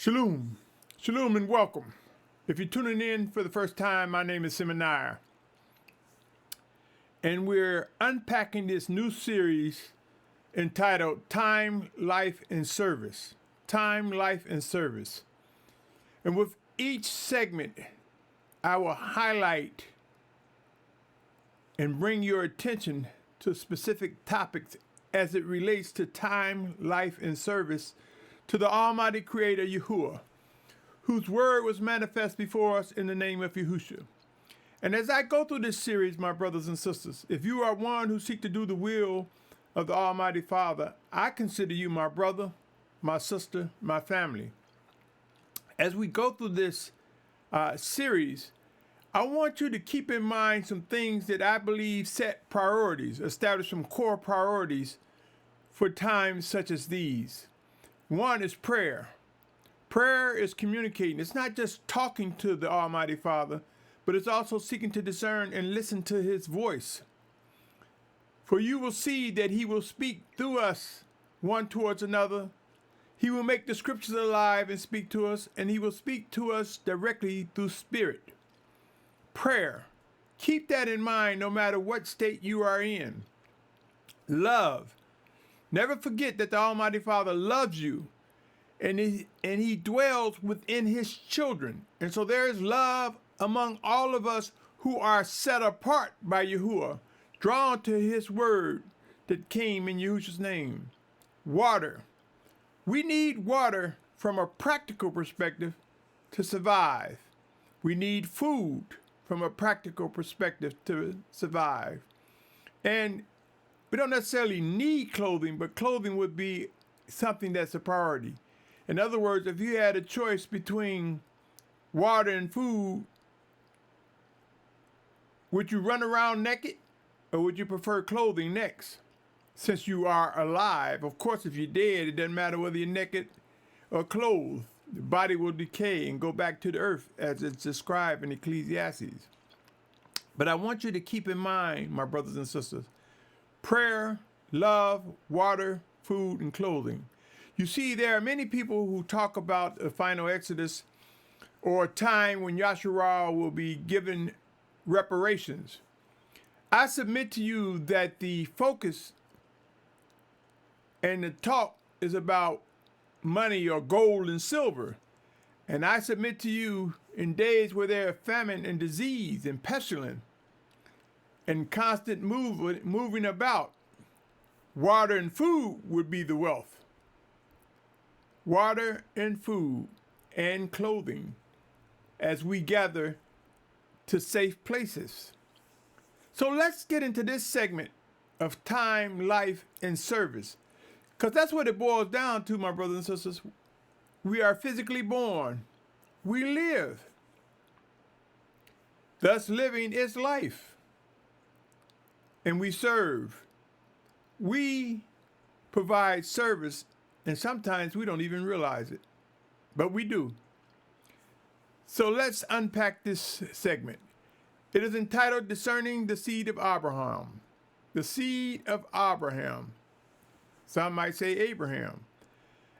Shalum, Shalum and welcome. If you're tuning in for the first time, my name is Symmanayah. And we're unpacking this new series entitled Time, Life, and Service. Time, Life, and Service. And with each segment, I will highlight and bring your attention to specific topics as it relates to time, life, and service to the Almighty Creator Yahuah, whose word was manifest before us in the name of Yahusha. And as I go through this series, my brothers and sisters, if you are one who seek to do the will of the Almighty Father, I consider you my brother, my sister, my family. As we go through this series, I want you to keep in mind some things that I believe set priorities, establish some core priorities for times such as these. One is prayer. Prayer is communicating. It's not just talking to the Almighty Father, but it's also seeking to discern and listen to his voice. For you will see that he will speak through us, one towards another. He will make the scriptures alive and speak to us, and he will speak to us directly through spirit. Prayer. Keep that in mind no matter what state you are in. Love. Never forget that the Almighty Father loves you, and he dwells within his children. And so there is love among all of us who are set apart by Yahuah, drawn to his word that came in Yahusha's name. Water. We need water from a practical perspective to survive. We need food from a practical perspective to survive. And we don't necessarily need clothing, but clothing would be something that's a priority. In other words, if you had a choice between water and food, would you run around naked or would you prefer clothing next? Since you are alive, of course, if you're dead, it doesn't matter whether you're naked or clothed. The body will decay and go back to the earth as it's described in Ecclesiastes. But I want you to keep in mind, my brothers and sisters, prayer, love, water, food, and clothing. You see, there are many people who talk about the final Exodus or a time when Yahusha will be given reparations. I submit to you that the focus and the talk is about money or gold and silver. And I submit to you, in days where there are famine and disease and pestilence and constant moving about, water and food would be the wealth. Water and food and clothing as we gather to safe places. So let's get into this segment of time, life, and service. Because that's what it boils down to, my brothers and sisters. We are physically born. We live. Thus, living is life. And we serve. We provide service, and sometimes we don't even realize it. But we do. So let's unpack this segment. It is entitled Discerning the Seed of Abraham. The seed of Abraham. Some might say Abraham.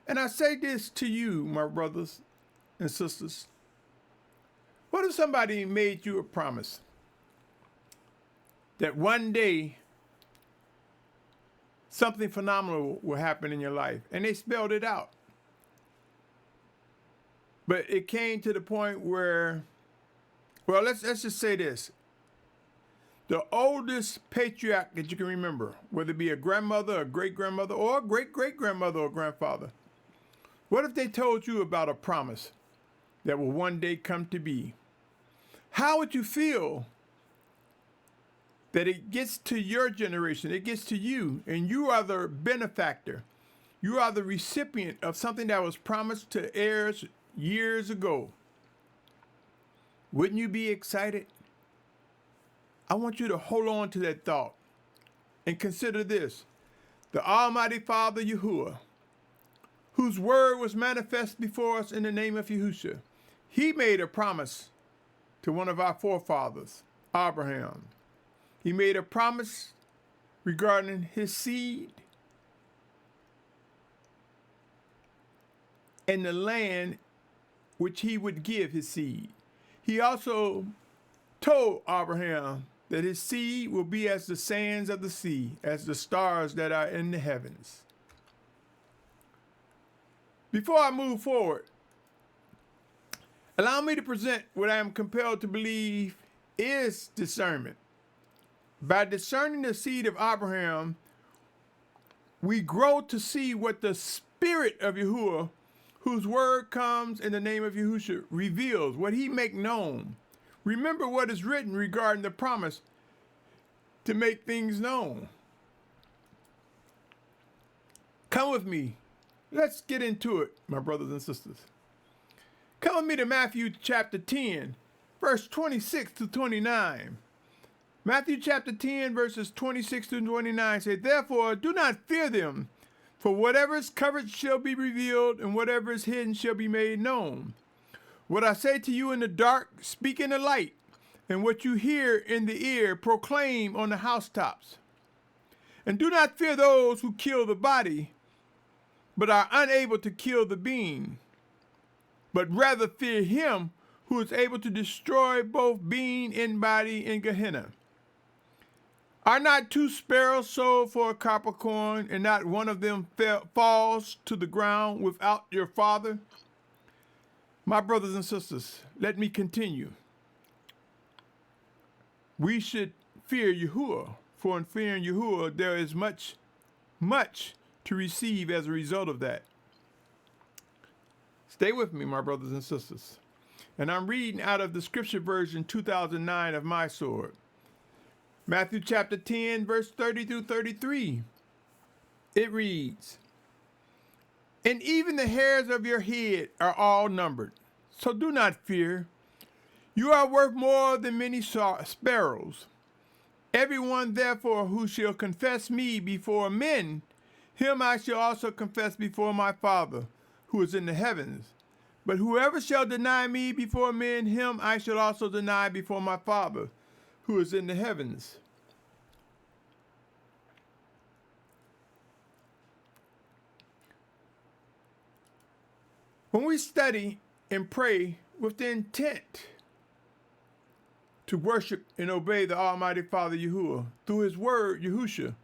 And I say this to you, my brothers and sisters. What if somebody made you a promise that one day something phenomenal will happen in your life, and they spelled it out? But it came to the point where, well, let's just say this. The oldest patriarch that you can remember, whether it be a grandmother, a great-grandmother, or a great-great-grandmother or grandfather, what if they told you about a promise that will one day come to be? How would you feel that it gets to your generation, it gets to you, and you are the benefactor? You are the recipient of something that was promised to heirs years ago. Wouldn't you be excited? I want you to hold on to that thought and consider this. The Almighty Father Yahuah, whose word was manifest before us in the name of Yahusha, he made a promise to one of our forefathers, Abraham. He made a promise regarding his seed and the land which he would give his seed. He also told Abraham that his seed will be as the sands of the sea, as the stars that are in the heavens. Before I move forward, allow me to present what I am compelled to believe is discernment. By discerning the seed of Abraham, we grow to see what the Spirit of Yahuah, whose word comes in the name of Yahusha, reveals, what he make known. Remember what is written regarding the promise to make things known. Come with me. Let's get into it, my brothers and sisters. Come with me to Matthew chapter 10, verse 26 to 29. Matthew chapter 10, verses 26 to 29 say, "Therefore do not fear them, for whatever is covered shall be revealed, and whatever is hidden shall be made known. What I say to you in the dark, speak in the light, and what you hear in the ear, proclaim on the housetops. And do not fear those who kill the body, but are unable to kill the being, but rather fear him who is able to destroy both being and body in Gehenna. Are not 2 sparrows sold for a copper coin, and not one of them falls to the ground without your Father?" My brothers and sisters, let me continue. We should fear Yahuah, for in fearing Yahuah there is much to receive as a result of that. Stay with me, my brothers and sisters. And I'm reading out of the scripture version 2009 of my sword. Matthew chapter 10, verse 30 through 33. It reads, "And even the hairs of your head are all numbered. So do not fear. You are worth more than many sparrows. Everyone, therefore, who shall confess me before men, him I shall also confess before my Father, who is in the heavens. But whoever shall deny me before men, him I shall also deny before my Father, who is in the heavens." When we study and pray with the intent to worship and obey the Almighty Father Yahuah through his word, Yahusha,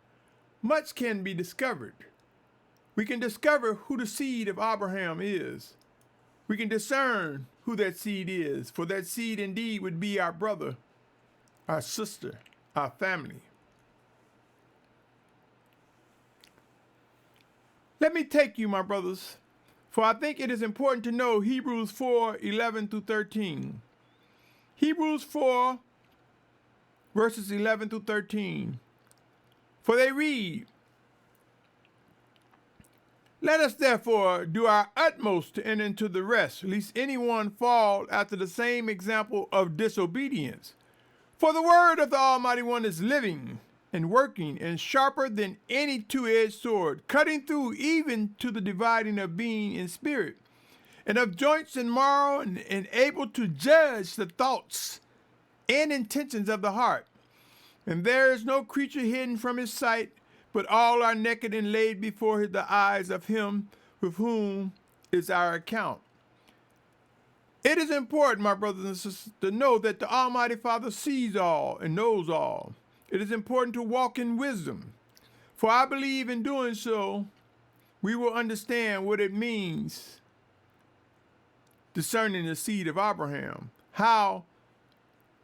much can be discovered. We can discover who the seed of Abraham is. We can discern who that seed is, for that seed indeed would be our brother, our sister, our family. Let me take you, my brothers, for I think it is important to know Hebrews 4, 11 through 13. Hebrews 4, verses 11 through 13. For they read, "Let us therefore do our utmost to enter into the rest, lest anyone fall after the same example of disobedience. For the word of the Almighty One is living and working and sharper than any two-edged sword, cutting through even to the dividing of being and spirit, and of joints and marrow, and able to judge the thoughts and intentions of the heart. And there is no creature hidden from his sight, but all are naked and laid before the eyes of him with whom is our account." It is important, my brothers and sisters, to know that the Almighty Father sees all and knows all. It is important to walk in wisdom, for I believe in doing so, we will understand what it means discerning the seed of Abraham, how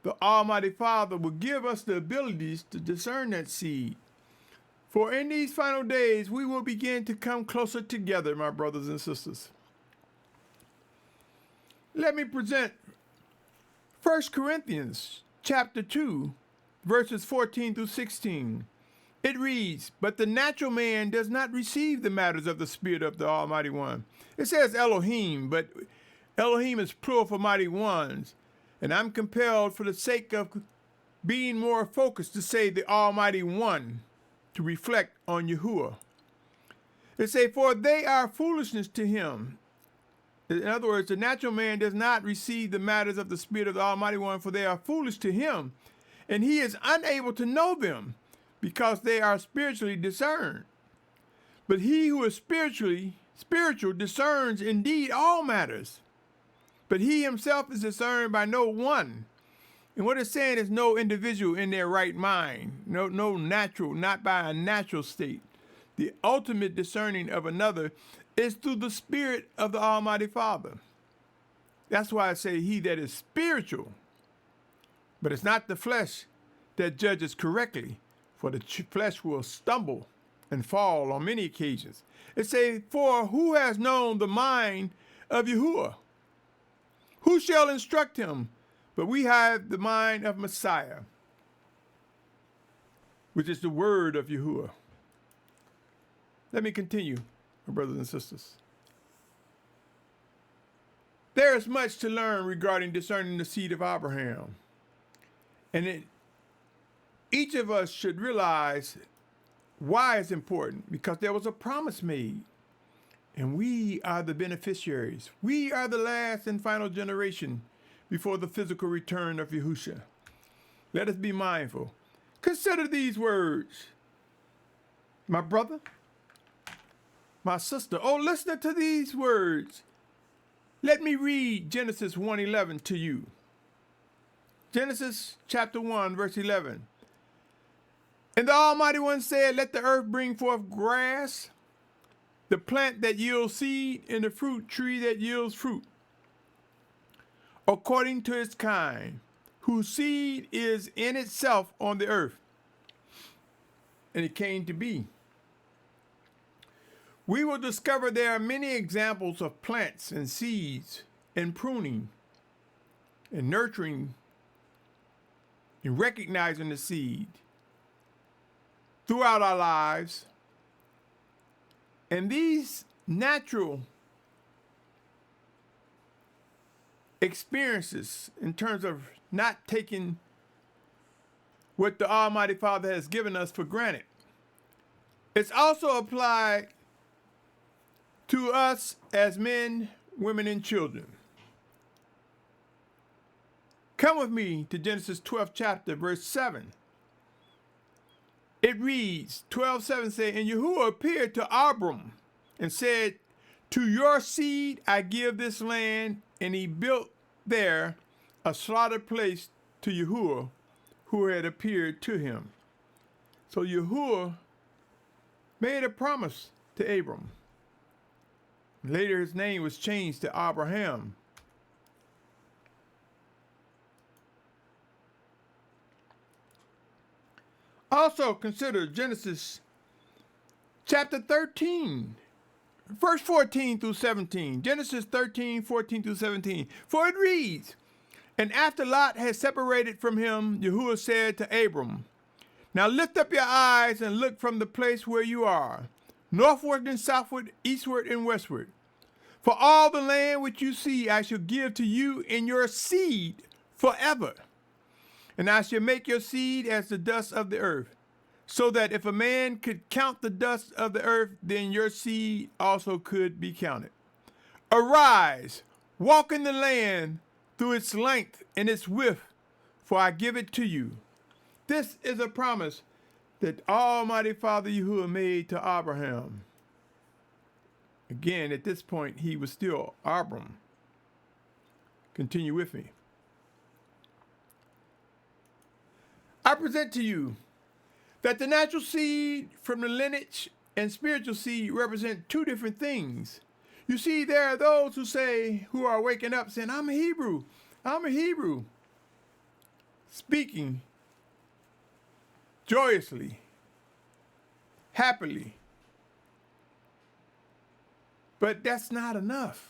the Almighty Father will give us the abilities to discern that seed. For in these final days, we will begin to come closer together, my brothers and sisters. Let me present 1 Corinthians chapter 2, verses 14 through 16. It reads, "But the natural man does not receive the matters of the Spirit of the Almighty One." It says Elohim, but Elohim is plural for mighty ones. And I'm compelled, for the sake of being more focused, to say the Almighty One, to reflect on Yahuah. It say, "For they are foolishness to him." In other words, the natural man does not receive the matters of the Spirit of the Almighty One, for they are foolish to him, and he is unable to know them, because they are spiritually discerned. But he who is spiritual discerns indeed all matters, but he himself is discerned by no one. And what it's saying is no individual in their right mind, no natural, not by a natural state. The ultimate discerning of another is through the Spirit of the Almighty Father. That's why I say he that is spiritual, but it's not the flesh that judges correctly, for the flesh will stumble and fall on many occasions. It says, for who has known the mind of Yahuah? Who shall instruct him? But we have the mind of Messiah, which is the word of Yahuah. Let me continue, my brothers and sisters. There is much to learn regarding discerning the seed of Abraham. And each of us should realize why it's important, because there was a promise made. And we are the beneficiaries. We are the last and final generation before the physical return of Yahusha. Let us be mindful. Consider these words. My brother, my sister, oh, listen to these words. Let me read Genesis 1:11 to you. Genesis chapter 1, verse 11. And the Almighty One said, let the earth bring forth grass, the plant that yields seed, and the fruit tree that yields fruit, according to its kind, whose seed is in itself on the earth. And it came to be. We will discover there are many examples of plants and seeds and pruning and nurturing and recognizing the seed throughout our lives. And these natural experiences in terms of not taking what the Almighty Father has given us for granted, it's also applied to us as men, women, and children. Come with me to Genesis 12th chapter, verse 7. It reads, 12:7 say, and Yahuah appeared to Abram and said, to your seed I give this land, and he built there a slaughter place to Yahuah, who had appeared to him. So Yahuah made a promise to Abram. Later his name was changed to Abraham. Also consider Genesis chapter 13, verse 14 through 17. Genesis 13, 14 through 17. For it reads, and after Lot had separated from him, Yahuah said to Abram, now lift up your eyes and look from the place where you are, northward and southward, eastward and westward. For all the land which you see I shall give to you and your seed forever. And I shall make your seed as the dust of the earth, so that if a man could count the dust of the earth, then your seed also could be counted. Arise, walk in the land through its length and its width, for I give it to you. This is a promise that Almighty Father Yahuah made to Abraham. Again, at this point, he was still Abram. Continue with me. I present to you that the natural seed from the lineage and spiritual seed represent two different things. You see, there are those who are waking up saying, I'm a Hebrew, speaking joyously, happily. But that's not enough.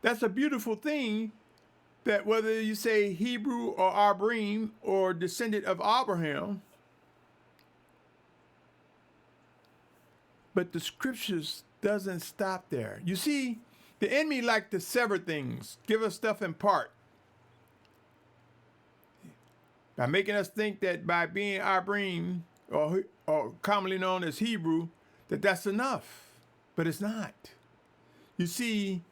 That's a beautiful thing, that whether you say Hebrew or Abrim or descendant of Abraham, but the scriptures doesn't stop there. You see, the enemy like to sever things, give us stuff in part, by making us think that by being Abrim, or commonly known as Hebrew, that's enough. But it's not. You see,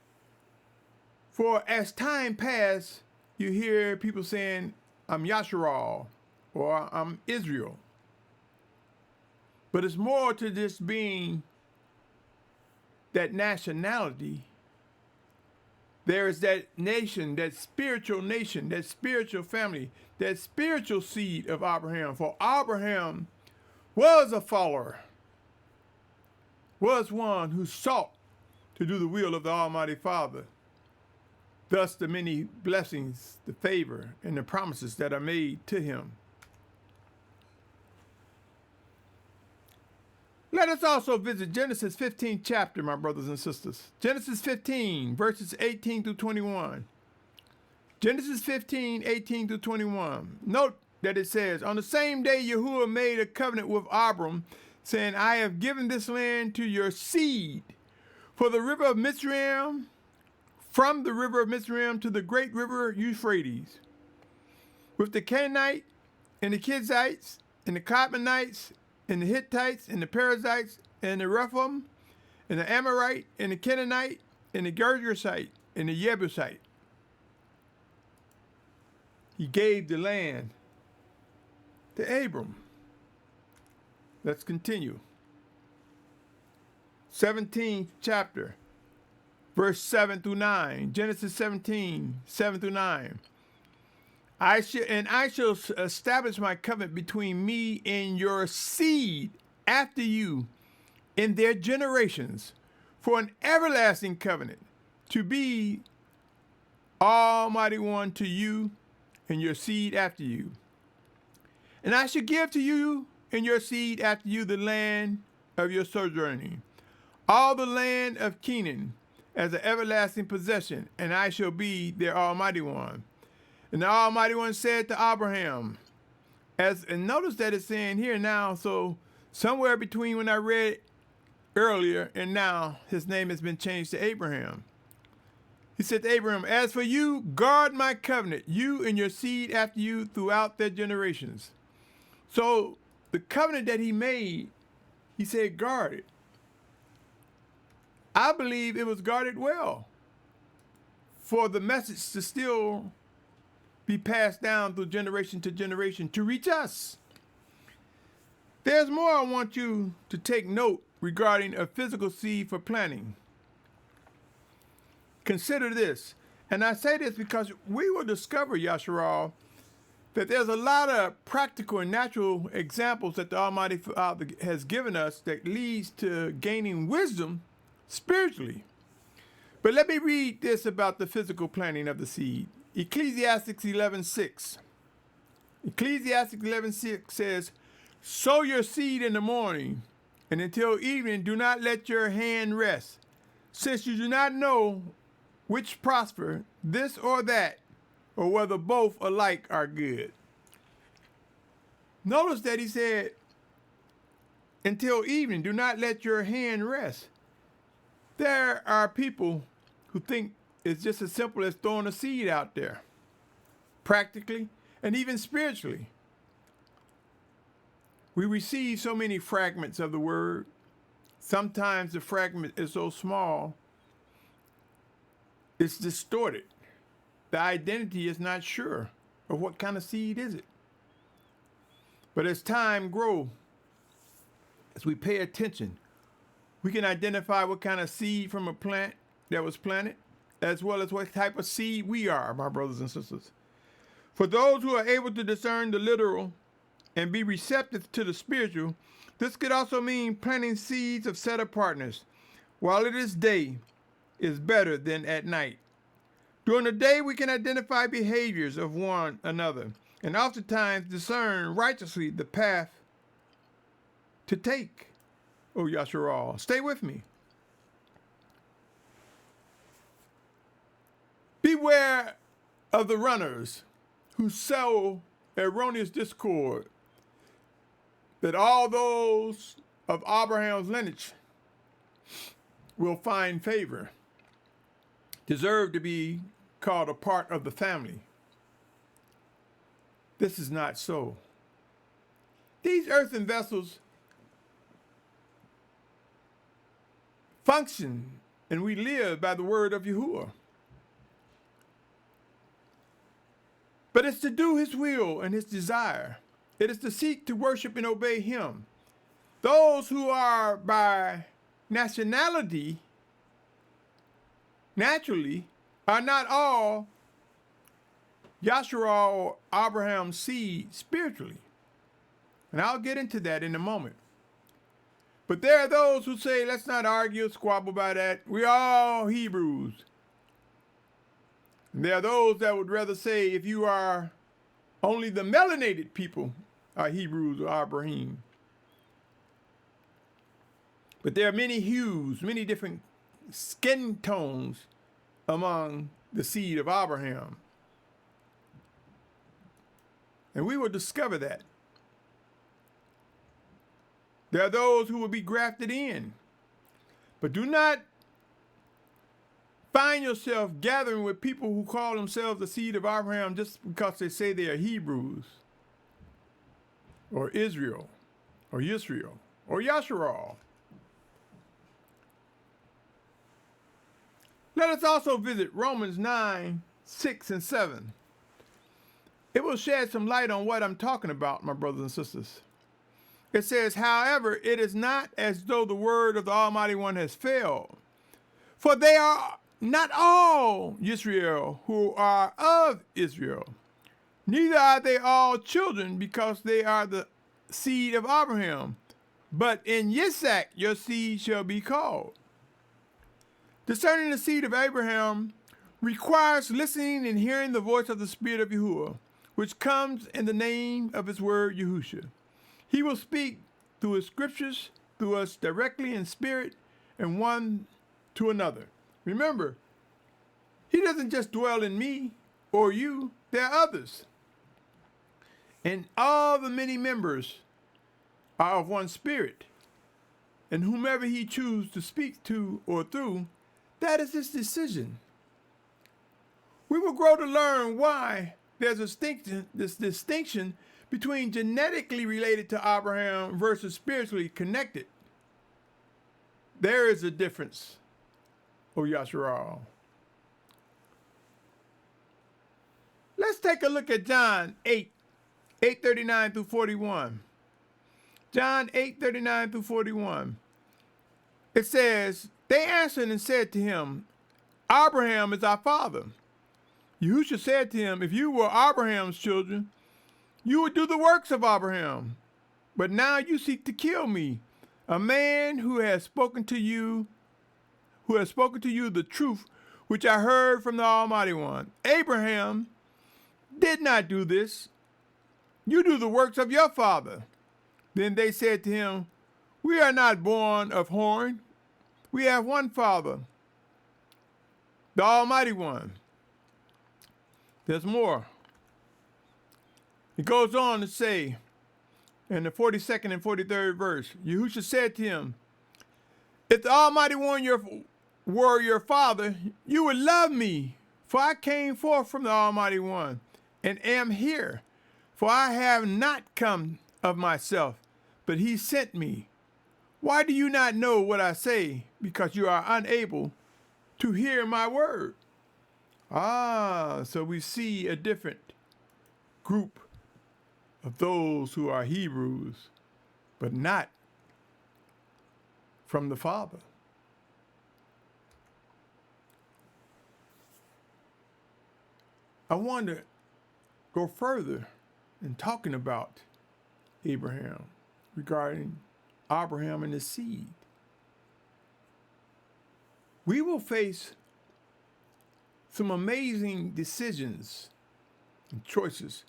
for as time passed, you hear people saying, I'm Yasharal, or I'm Israel. But it's more to just being that nationality there is that nation, that spiritual family, that spiritual seed of Abraham. For Abraham was a follower, was one who sought to do the will of the Almighty Father. Thus the many blessings, the favor, and the promises that are made to him. Let us also visit Genesis 15 chapter, my brothers and sisters. Genesis 15, verses 18 through 21. Genesis 15, 18 through 21. Note that it says, on the same day Yahuah made a covenant with Abram, saying, I have given this land to your seed. For the river of Mizraim, from the river of Mizraim to the great river Euphrates, with the Canaanite and the Kizzites and the Cadmonites and the Hittites and the Perizzites and the Rephaim and the Amorite and the Canaanite and the Girgashite and the Jebusite. He gave the land to Abram. Let's continue. 17th chapter, verse 7 through 9. Genesis 17, 7 through 9. I shall establish my covenant between me and your seed after you in their generations for an everlasting covenant, to be Almighty One to you and your seed after you. And I shall give to you and your seed after you the land of your sojourning, all the land of Canaan as an everlasting possession, and I shall be their Almighty One. And the Almighty One said to Abraham, and notice that it's saying here now, so somewhere between when I read earlier and now, his name has been changed to Abraham. He said to Abraham, as for you, guard my covenant, you and your seed after you throughout their generations. So the covenant that he made, he said guard it. I believe it was guarded well for the message to still be passed down through generation to generation to reach us. There's more I want you to take note regarding a physical seed for planting. Consider this, and I say this because we will discover, Yahusha, that there's a lot of practical and natural examples that the Almighty Father has given us that leads to gaining wisdom spiritually. But let me read this about the physical planting of the seed. Ecclesiastes 11:6. Ecclesiastes 11:6 says, sow your seed in the morning, and until evening do not let your hand rest, since you do not know which prosper, this or that, or whether both alike are good. Notice that he said, until evening, do not let your hand rest. There are people who think it's just as simple as throwing a seed out there, practically and even spiritually. We receive so many fragments of the word. Sometimes the fragment is so small, it's distorted. The identity is not sure of what kind of seed is it. But as time grows, as we pay attention, we can identify what kind of seed from a plant that was planted, as well as what type of seed we are, my brothers and sisters. For those who are able to discern the literal and be receptive to the spiritual, this could also mean planting seeds of set apartness. While it is day, is better than at night. During the day, we can identify behaviors of one another, and oftentimes discern righteously the path to take. Oh, Yahusha, stay with me. Beware of the runners who sow erroneous discord, that all those of Abraham's lineage will find favor, deserve to be called a part of the family. This is not so. These earthen vessels function, and we live by the word of Yahuah. But it's to do his will and his desire. It is to seek to worship and obey him. Those who are by nationality, naturally, Are not all Yahusha or Abraham's seed spiritually? And I'll get into that in a moment. But there are those who say, let's not argue, squabble about that. We're all Hebrews. And there are those that would rather say, if you are only the melanated people are Hebrews or Abraham. But there are many hues, many different skin tones among the seed of Abraham. And we will discover that. There are those who will be grafted in. But do not find yourself gathering with people who call themselves the seed of Abraham just because they say they are Hebrews or Israel or Yisrael or Yasharal. Let us also visit Romans 9, 6, and 7. It will shed some light on what I'm talking about, my brothers and sisters. It says, however, it is not as though the word of the Almighty One has failed. For they are not all Israel who are of Israel. Neither are they all children because they are the seed of Abraham. But in Yitzhak your seed shall be called. Discerning the seed of Abraham requires listening and hearing the voice of the Spirit of Yahuah, which comes in the name of his word Yahusha. He will speak through his scriptures, through us directly in spirit, and one to another. Remember, he doesn't just dwell in me or you, there are others. And all the many members are of one spirit. And whomever he chooses to speak to or through, that is his decision. We will grow to learn why there's this distinction between genetically related to Abraham versus spiritually connected. There is a difference, O Yasharal. Let's take a look at John 8:39 through 41. John 8:39 through 41. It says, they answered and said to him, Abraham is our father. Yahusha said to him, if you were Abraham's children, you would do the works of Abraham. But now you seek to kill me, a man who has spoken to you the truth which I heard from the Almighty One. Abraham did not do this. You do the works of your father. Then they said to him, we are not born of horn. We have one Father, the Almighty One. There's more. It goes on to say in the 42nd and 43rd verse, Yahusha said to him, if the Almighty One were your father, you would love me, for I came forth from the Almighty One and am here, for I have not come of myself, but he sent me. Why do you not know what I say? Because you are unable to hear my word. So we see a different group of those who are Hebrews, but not from the Father. I want to go further in talking about Abraham, regarding Abraham and his seed. We will face some amazing decisions and choices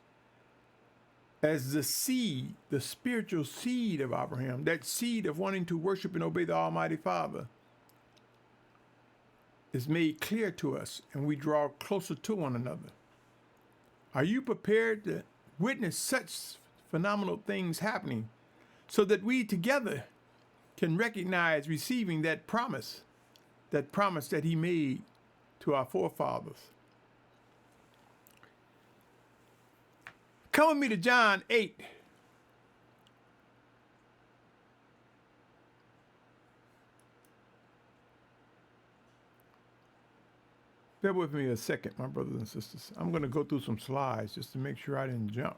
as the seed, the spiritual seed of Abraham, that seed of wanting to worship and obey the Almighty Father, is made clear to us and we draw closer to one another. Are you prepared to witness such phenomenal things happening so that we together can recognize receiving that promise that he made to our forefathers? Come with me to John 8. Bear with me a second, my brothers and sisters. I'm going to go through some slides just to make sure I didn't jump.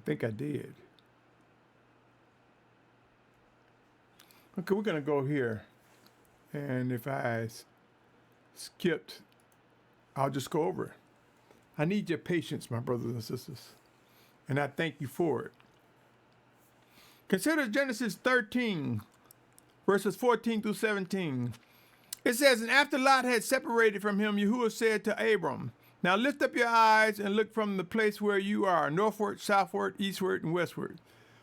think I did. Okay, we're going to go here. And if I skipped, I'll just go over it. I need your patience, my brothers and sisters. And I thank you for it. Consider Genesis 13, verses 14 through 17. It says, and after Lot had separated from him, Yahuah said to Abram, now lift up your eyes and look from the place where you are, northward, southward, eastward, and westward.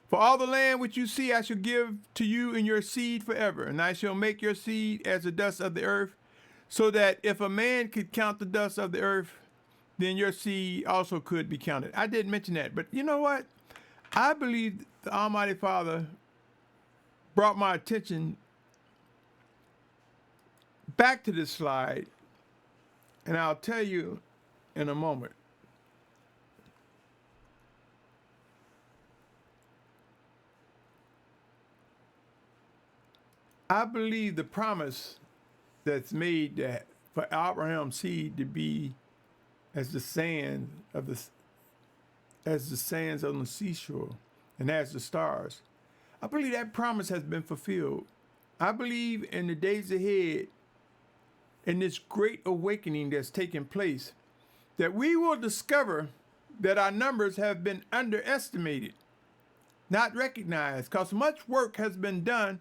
For all the land which you see I shall give to you and your seed forever, and I shall make your seed as the dust of the earth, so that if a man could count the dust of the earth, then your seed also could be counted. I didn't mention that, but you know what? I believe the Almighty Father brought my attention back to this slide, and I'll tell you in a moment. I believe the promise that's made that for Abraham's seed to be as the sands on the seashore and as the stars. I believe that promise has been fulfilled. I believe in the days ahead, in this great awakening that's taking place, that we will discover that our numbers have been underestimated, not recognized, because much work has been done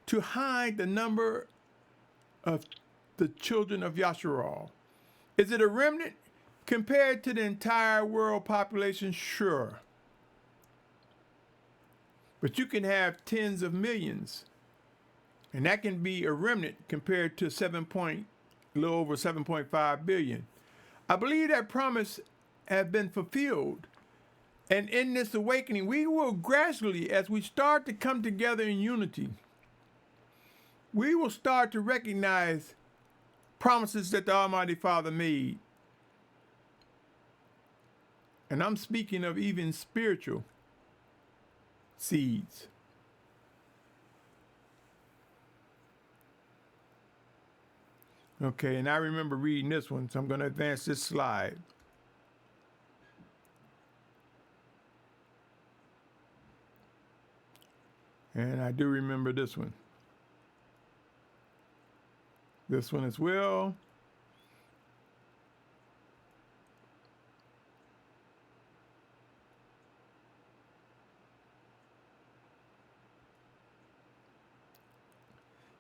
to hide the number of the children of Yahusha. Is it a remnant compared to the entire world population? Sure. But you can have tens of millions, and that can be a remnant compared to a little over 7.5 billion. I believe that promise has been fulfilled. And in this awakening, we will gradually, as we start to come together in unity, we will start to recognize promises that the Almighty Father made. And I'm speaking of even spiritual seeds. Okay, and I remember reading this one, so I'm going to advance this slide. And I do remember this one. This one as well.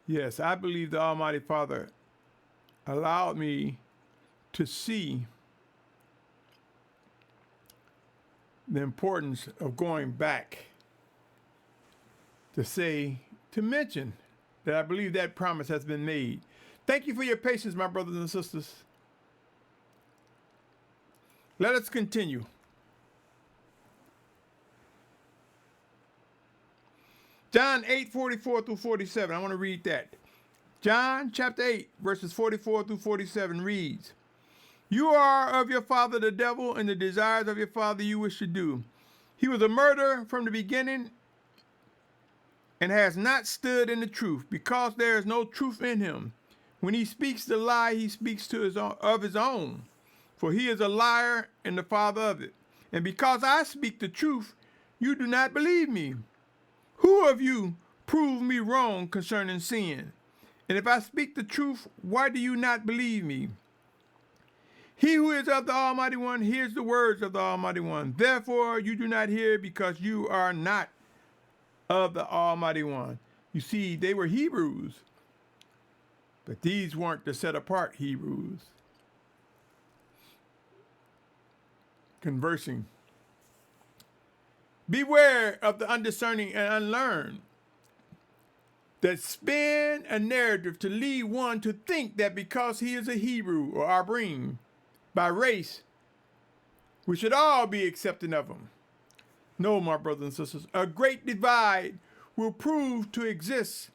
Yes, I believe the Almighty Father allowed me to see the importance of going back to mention that I believe that promise has been made. Thank you for your patience, my brothers and sisters. Let us continue. John 8:44 through 47. I want to read that. John chapter 8, verses 44 through 47 reads, you are of your father the devil, and the desires of your father you wish to do. He was a murderer from the beginning and has not stood in the truth, because there is no truth in him. When he speaks the lie, he speaks of his own, for he is a liar and the father of it. And because I speak the truth, you do not believe me. Who of you prove me wrong concerning sin? And if I speak the truth, why do you not believe me? He who is of the Almighty One hears the words of the Almighty One. Therefore you do not hear, because you are not of the Almighty One. You see, they were Hebrews, but these weren't the set apart Hebrews. Conversing. Beware of the undiscerning and unlearned that spin a narrative to lead one to think that because he is a Hebrew or Abrim by race, we should all be accepting of him. No, my brothers and sisters, a great divide will prove to exist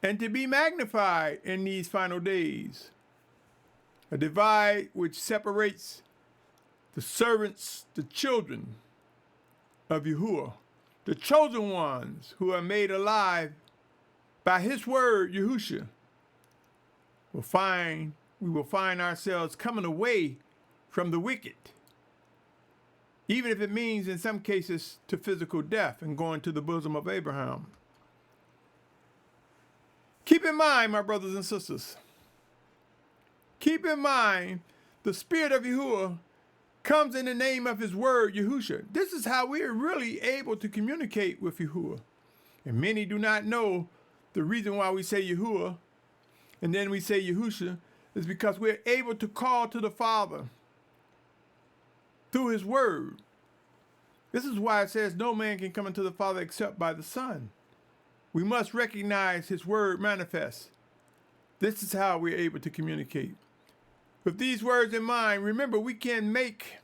and to be magnified in these final days. A divide which separates the servants, the children of Yahuah, the chosen ones who are made alive by his word, Yahusha. We will find ourselves coming away from the wicked even if it means in some cases to physical death and going to the bosom of Abraham. Keep in mind, my brothers and sisters, keep in mind the Spirit of Yahuah comes in the name of his word, Yahusha. This is how we are really able to communicate with Yahuah. And many do not know the reason why we say Yahuah and then we say Yahusha is because we're able to call to the Father through his word. This is why it says no man can come into the Father except by the Son. We must recognize his word manifest. This is how we're able to communicate. With these words in mind, remember we can't make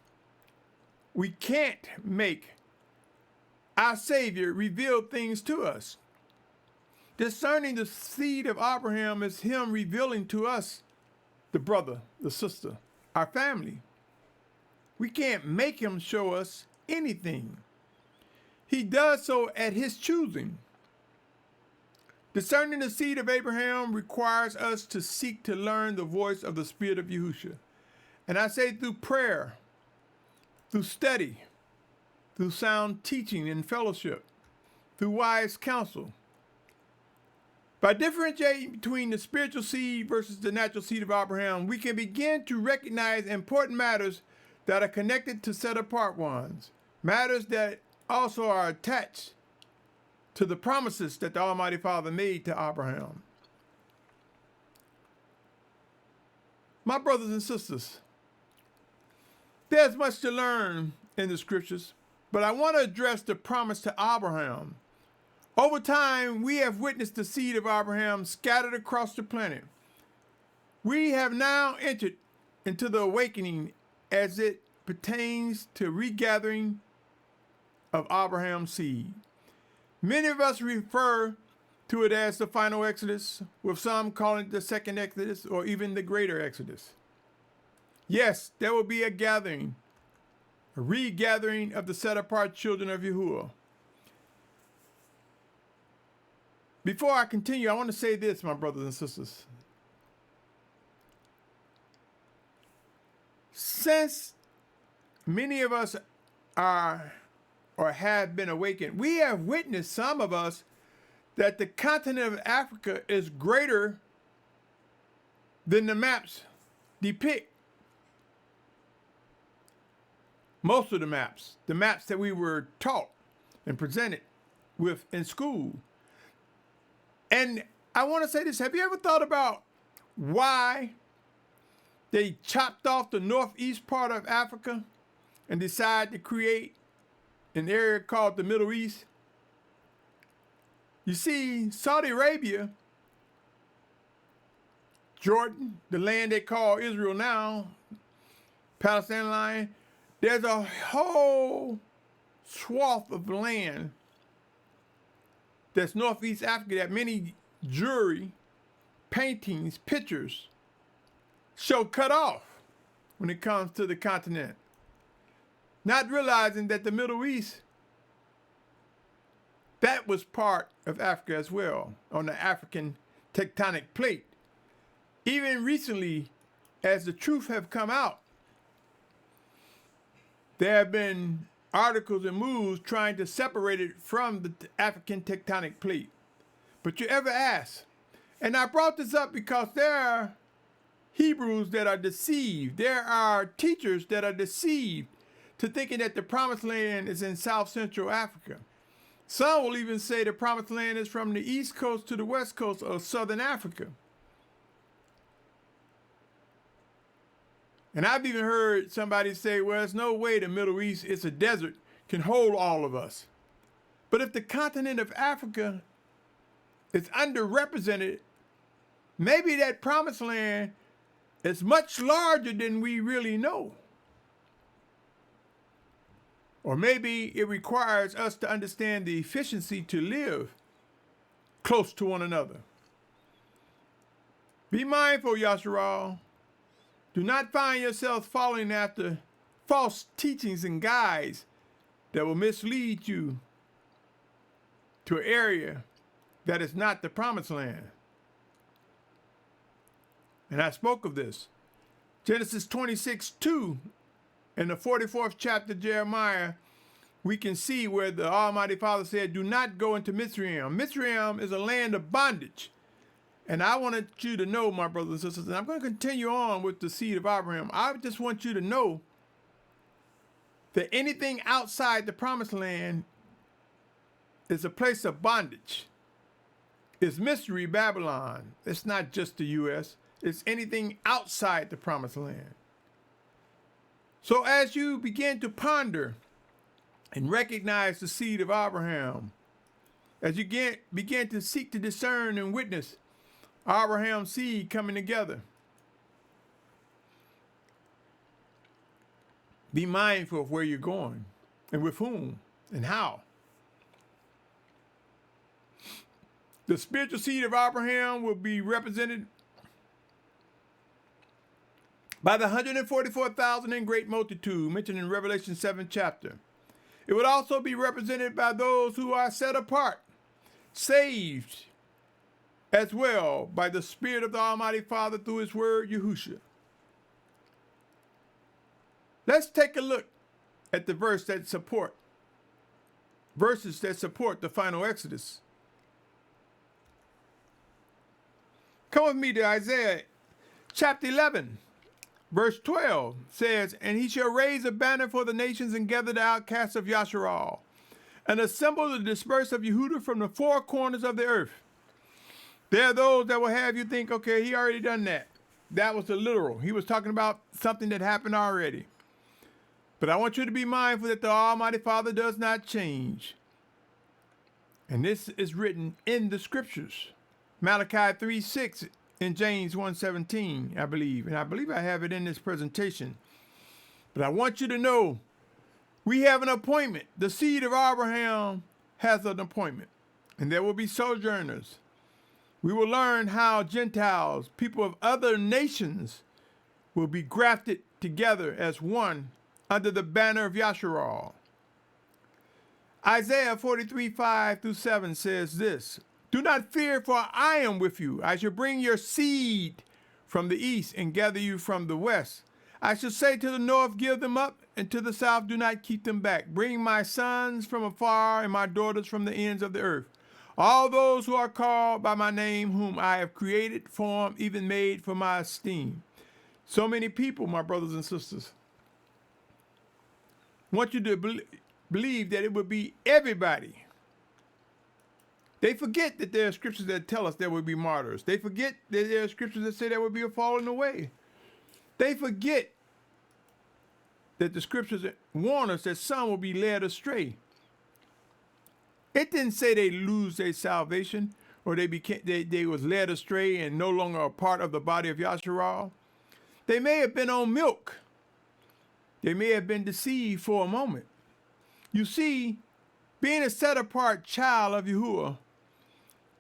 our Savior reveal things to us. Discerning the seed of Abraham is him revealing to us the brother, the sister, our family. We can't make him show us anything. He does so at his choosing. Discerning the seed of Abraham requires us to seek to learn the voice of the Spirit of Yahusha. And I say through prayer, through study, through sound teaching and fellowship, through wise counsel. By differentiating between the spiritual seed versus the natural seed of Abraham, we can begin to recognize important matters that are connected to set-apart ones, matters that also are attached to the promises that the Almighty Father made to Abraham. My brothers and sisters, there's much to learn in the scriptures, but I want to address the promise to Abraham. Over time, we have witnessed the seed of Abraham scattered across the planet. We have now entered into the awakening as it pertains to regathering of Abraham's seed. Many of us refer to it as the final Exodus, with some calling it the second Exodus or even the greater Exodus. Yes, there will be a gathering, a regathering of the set-apart children of Yahuah. Before I continue, I want to say this, my brothers and sisters. Since many of us are or have been awakened, we have witnessed, some of us, that the continent of Africa is greater than the maps depict. Most of the maps that we were taught and presented with in school. And I want to say this, have you ever thought about why they chopped off the northeast part of Africa and decided to create an area called the Middle East? You see, Saudi Arabia, Jordan, the land they call Israel now, Palestine line, there's a whole swath of land that's Northeast Africa that many jewelry, paintings, pictures show cut off when it comes to the continent. Not realizing that the Middle East, that was part of Africa as well, on the African tectonic plate. Even recently, as the truth have come out, there have been articles and moves trying to separate it from the African tectonic plate. But you ever ask, and I brought this up because there are Hebrews that are deceived. There are teachers that are deceived to thinking that the promised land is in South Central Africa. Some will even say the promised land is from the east coast to the west coast of Southern Africa. And I've even heard somebody say, well, there's no way the Middle East, it's a desert, can hold all of us. But if the continent of Africa is underrepresented, maybe that promised land is much larger than we really know. Or maybe it requires us to understand the efficiency to live close to one another. Be mindful, Yahusha. Do not find yourself following after false teachings and guides that will mislead you to an area that is not the promised land. And I spoke of this. Genesis 26:2 In the 44th chapter of Jeremiah, we can see where the Almighty Father said, do not go into Mizraim. Mizraim is a land of bondage. And I wanted you to know, my brothers and sisters, and I'm going to continue on with the seed of Abraham. I just want you to know that anything outside the promised land is a place of bondage. It's mystery Babylon. It's not just the U.S. It's anything outside the promised land. So as you begin to ponder and recognize the seed of Abraham, as you begin to seek to discern and witness Abraham's seed coming together, be mindful of where you're going and with whom and how. The spiritual seed of Abraham will be represented by the 144,000 in great multitude mentioned in Revelation 7th chapter. It would also be represented by those who are set apart, saved as well by the Spirit of the Almighty Father through his word, Yahusha. Let's take a look at the verses that support the final Exodus. Come with me to Isaiah chapter 11, verse 12 says, and he shall raise a banner for the nations and gather the outcasts of Yasharal, and assemble the dispersed of Yehudah from the four corners of the earth. There are those that will have you think, okay, he already done that. That was the literal. He was talking about something that happened already. But I want you to be mindful that the Almighty Father does not change. And this is written in the scriptures. Malachi 3:6 and James 1:17, I believe. And I believe I have it in this presentation. But I want you to know we have an appointment. The seed of Abraham has an appointment. And there will be sojourners. We will learn how Gentiles, people of other nations, will be grafted together as one under the banner of Yasharal. Isaiah 43:5-7 says this, do not fear, for I am with you. I shall bring your seed from the east and gather you from the west. I shall say to the north, give them up, and to the south, do not keep them back. Bring my sons from afar and my daughters from the ends of the earth. All those who are called by my name, whom I have created, formed, even made for my esteem. So many people, my brothers and sisters, want you to believe that it would be everybody. They forget that there are scriptures that tell us there will be martyrs. They forget that there are scriptures that say there will be a falling away. They forget that the scriptures warn us that some will be led astray. It didn't say they lose their salvation or they was led astray and no longer a part of the body of Yasharal. They may have been on milk. They may have been deceived for a moment. You see, being a set-apart child of Yahuah,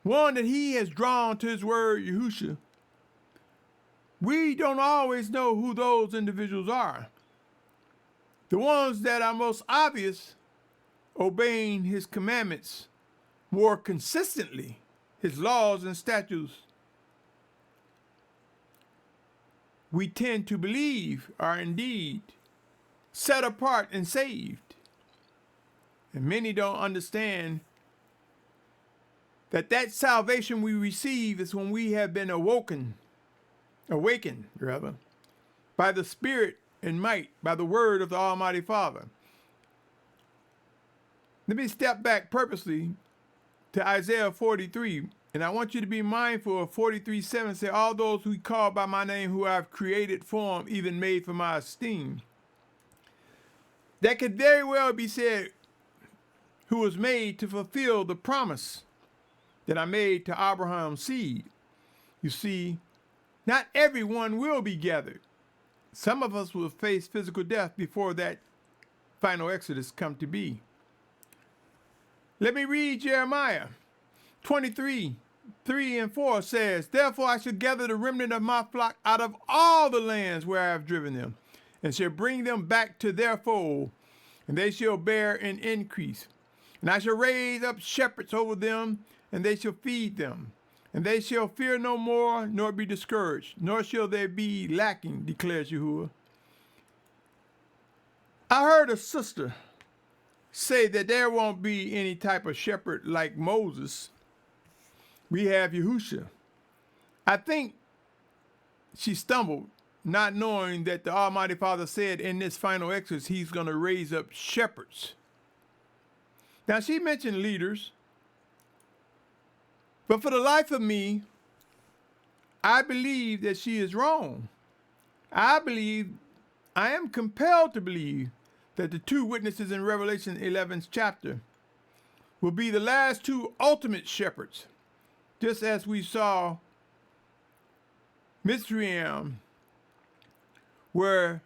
one that he has drawn to his word, Yahusha, we don't always know who those individuals are. The ones that are most obvious, obeying his commandments more consistently, his laws and statutes, we tend to believe are indeed set apart and saved. And many don't understand that salvation we receive is when we have been awakened by the Spirit and might, by the word of the Almighty Father. Let me step back purposely to Isaiah 43, and I want you to be mindful of 43:7. Say, all those who call by my name, who I've created, formed, even made for my esteem. That could very well be said, who was made to fulfill the promise that I made to Abraham's seed. You see, not everyone will be gathered. Some of us will face physical death before that final exodus come to be. Let me read Jeremiah 23:3-4 says, therefore I shall gather the remnant of my flock out of all the lands where I have driven them, and shall bring them back to their fold, and they shall bear an increase. And I shall raise up shepherds over them, and they shall feed them. And they shall fear no more, nor be discouraged, nor shall they be lacking, declares Yahuah. I heard a sister say that there won't be any type of shepherd like Moses. We have Yahusha. I think she stumbled, not knowing that the Almighty Father said in this final Exodus, he's going to raise up shepherds. Now, she mentioned leaders, but for the life of me, I believe that she is wrong. I am compelled to believe that the two witnesses in Revelation 11's chapter will be the last two ultimate shepherds, just as we saw Mitzrayim, where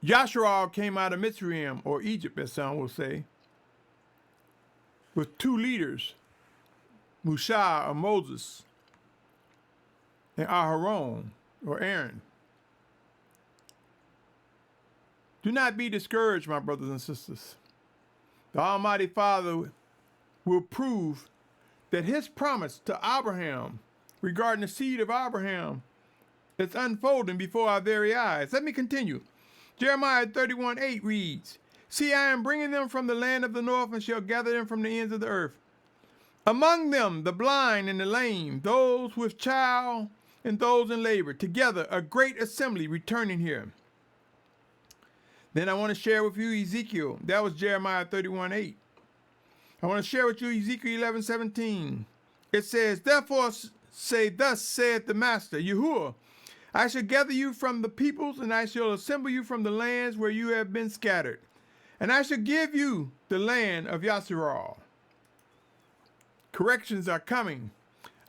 Yahusha came out of Mitzrayim, or Egypt, as some will say, with two leaders, Musa or Moses, and Aharon or Aaron. Do not be discouraged, my brothers and sisters. The Almighty Father will prove that his promise to Abraham regarding the seed of Abraham is unfolding before our very eyes. Let me continue. Jeremiah 31:8 reads, "See, I am bringing them from the land of the north and shall gather them from the ends of the earth. Among them the blind and the lame, those with child and those in labor, together a great assembly returning here." Then I want to share with you Ezekiel. That was Jeremiah 31:8. I want to share with you Ezekiel 11:17. It says, "Therefore say, thus saith the Master, Yahuah, I shall gather you from the peoples, and I shall assemble you from the lands where you have been scattered. And I shall give you the land of Yasharal." Corrections are coming.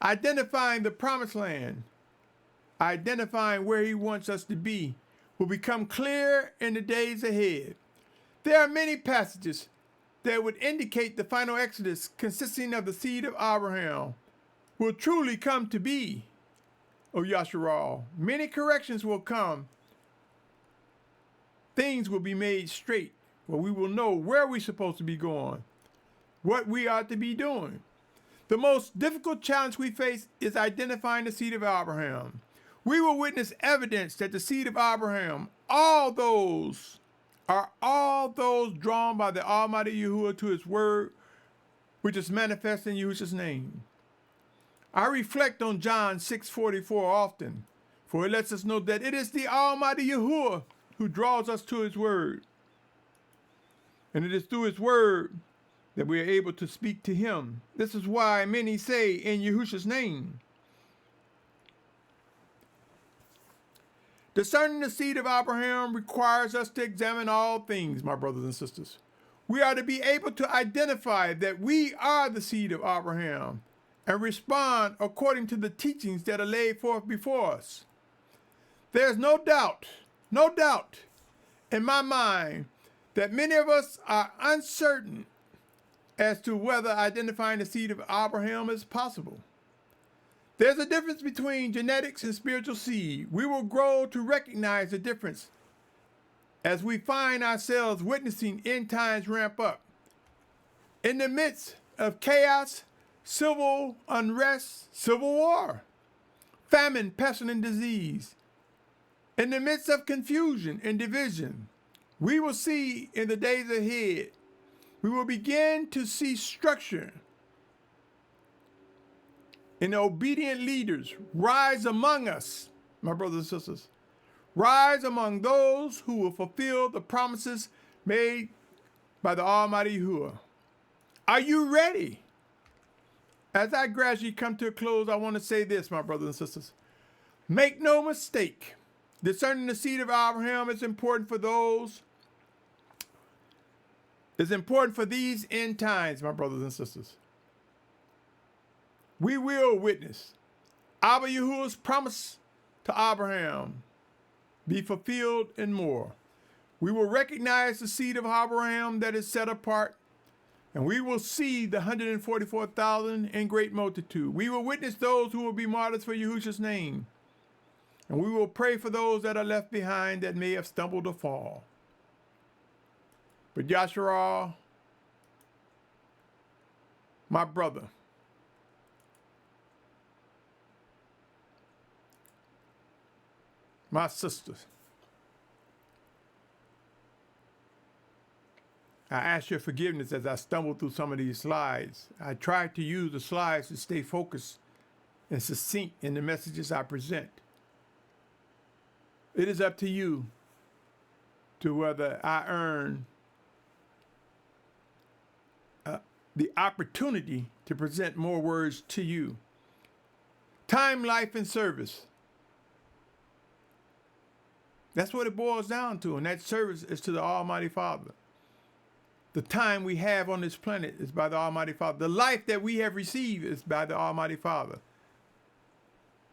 Identifying the promised land, identifying where he wants us to be, will become clear in the days ahead. There are many passages that would indicate the final Exodus consisting of the seed of Abraham will truly come to be, O Yasharal. Many corrections will come. Things will be made straight, where we will know where we're supposed to be going, what we ought to be doing. The most difficult challenge we face is identifying the seed of Abraham. We will witness evidence that the seed of Abraham, all those drawn by the Almighty Yahuah to his word, which is manifest in Yahusha's name. I reflect on John 6:44 often, for it lets us know that it is the Almighty Yahuah who draws us to his word. And it is through his word that we are able to speak to him. This is why many say in Yahusha's name. Discerning the seed of Abraham requires us to examine all things, my brothers and sisters. We are to be able to identify that we are the seed of Abraham and respond according to the teachings that are laid forth before us. There's no doubt in my mind that many of us are uncertain as to whether identifying the seed of Abraham is possible. There's a difference between genetics and spiritual seed. We will grow to recognize the difference as we find ourselves witnessing end times ramp up. In the midst of chaos, civil unrest, civil war, famine, pestilence, and disease, in the midst of confusion and division, we will see in the days ahead, we will begin to see structure and obedient leaders rise among us, my brothers and sisters. Rise among those who will fulfill the promises made by the Almighty Yahuah. Are you ready? As I gradually come to a close, I want to say this, my brothers and sisters. Make no mistake, discerning the seed of Abraham is important for these end times, my brothers and sisters. We will witness Abba Yahuah's promise to Abraham be fulfilled and more. We will recognize the seed of Abraham that is set apart, and we will see the 144,000 in great multitude. We will witness those who will be martyrs for Yahusha's name, and we will pray for those that are left behind that may have stumbled or fall. But Yahusha, my brother, my sisters, I ask your forgiveness as I stumble through some of these slides. I try to use the slides to stay focused and succinct in the messages I present. It is up to you to whether I earn the opportunity to present more words to you. Time, life, and service. That's what it boils down to, and that service is to the Almighty Father. The time we have on this planet is by the Almighty Father. The life that we have received is by the Almighty Father.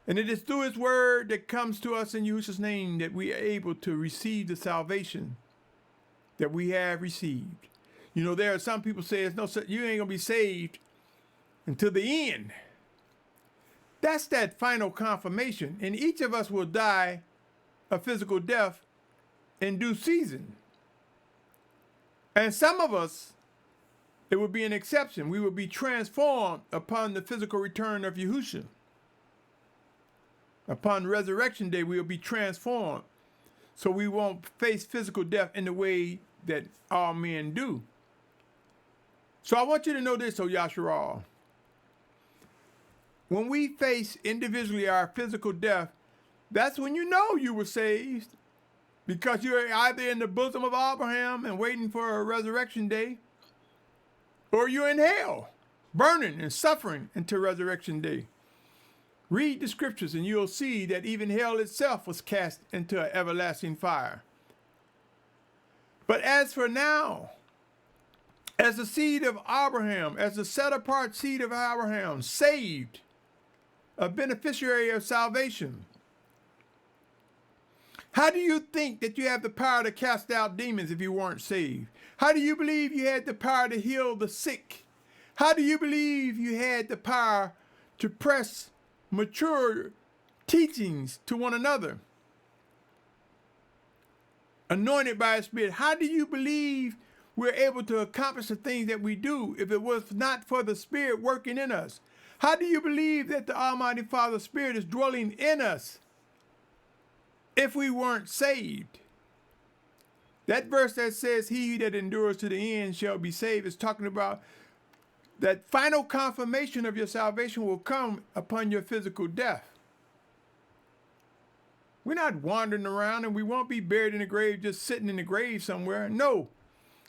And it is through His word that comes to us in Yahusha's name that we are able to receive the salvation that we have received. You know, there are some people say, you ain't going to be saved until the end. That's that final confirmation. And each of us will die a physical death in due season. And some of us, it would be an exception. We will be transformed upon the physical return of Yahusha. Upon resurrection day, we will be transformed. So we won't face physical death in the way that all men do. So I want you to know this, O Yahusha. When we face individually our physical death, that's when you know you were saved, because you're either in the bosom of Abraham and waiting for a resurrection day, or you're in hell, burning and suffering until resurrection day. Read the scriptures and you'll see that even hell itself was cast into an everlasting fire. But as for now, as the seed of Abraham, as the set-apart seed of Abraham, saved, a beneficiary of salvation, how do you think that you have the power to cast out demons if you weren't saved? How do you believe you had the power to heal the sick? How do you believe you had the power to press mature teachings to one another, anointed by His Spirit? How do you believe we're able to accomplish the things that we do if it was not for the Spirit working in us? How do you believe that the Almighty Father's Spirit is dwelling in us if we weren't saved? That verse that says, "He that endures to the end shall be saved," is talking about that final confirmation of your salvation will come upon your physical death. We're not wandering around, and we won't be buried in the grave, just sitting in the grave somewhere. No,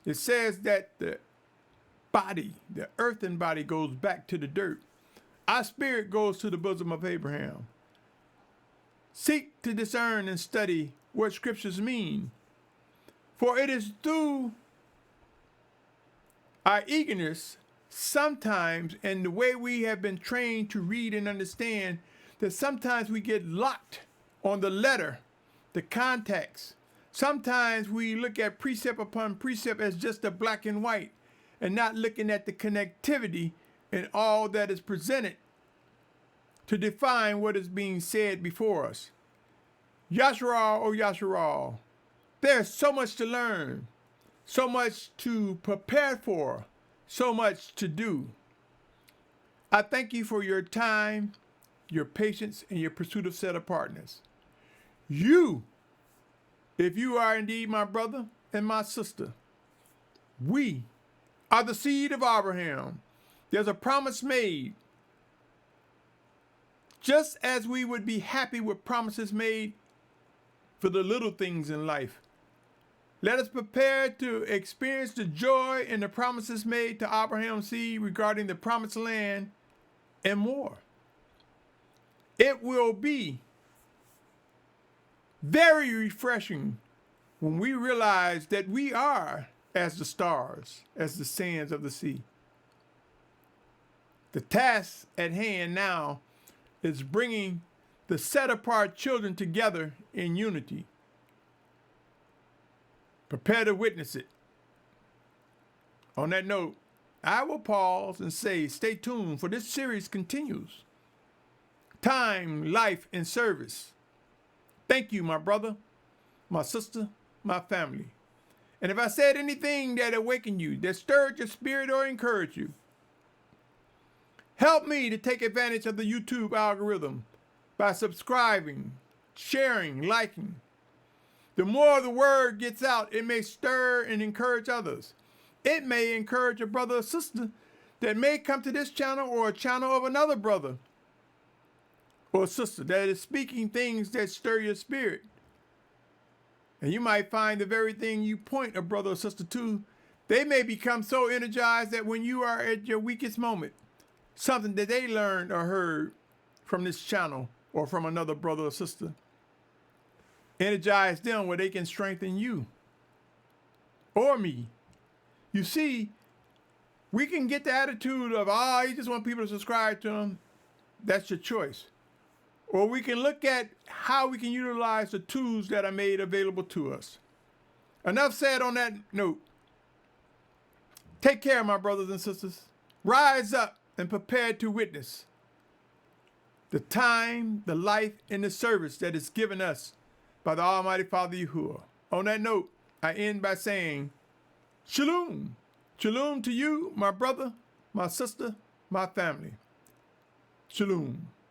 it says that the body, the earthen body, goes back to the dirt. Our spirit goes to the bosom of Abraham. Seek to discern and study what scriptures mean, for it is through our eagerness sometimes, and the way we have been trained to read and understand, that sometimes we get locked on the letter, the context. Sometimes we look at precept upon precept as just a black and white, and not looking at the connectivity and all that is presented to define what is being said before us. Yahusha, oh Yahusha, there's so much to learn, so much to prepare for, so much to do. I thank you for your time, your patience, and your pursuit of set-apartness. You, if you are indeed my brother and my sister, we are the seed of Abraham. There's a promise made. Just as we would be happy with promises made for the little things in life, let us prepare to experience the joy in the promises made to Abraham's seed regarding the promised land and more. It will be very refreshing when we realize that we are as the stars, as the sands of the sea. The task at hand now is bringing the set-apart children together in unity. Prepare to witness it. On that note, I will pause and say, stay tuned, for this series continues. Time, life, and service. Thank you, my brother, my sister, my family. And if I said anything that awakened you, that stirred your spirit or encouraged you, help me to take advantage of the YouTube algorithm by subscribing, sharing, liking. The more the word gets out, it may stir and encourage others. It may encourage a brother or sister that may come to this channel or a channel of another brother or sister that is speaking things that stir your spirit. And you might find the very thing you point a brother or sister to, they may become so energized that when you are at your weakest moment, something that they learned or heard from this channel or from another brother or sister, energize them where they can strengthen you or me. You see, we can get the attitude of, you just want people to subscribe to them. That's your choice. Or we can look at how we can utilize the tools that are made available to us. Enough said on that note. Take care, my brothers and sisters. Rise up and prepare to witness the time, the life, and the service that is given us by the Almighty Father Yahuah. On that note, I end by saying, Shalom. Shalom to you, my brother, my sister, my family. Shalom.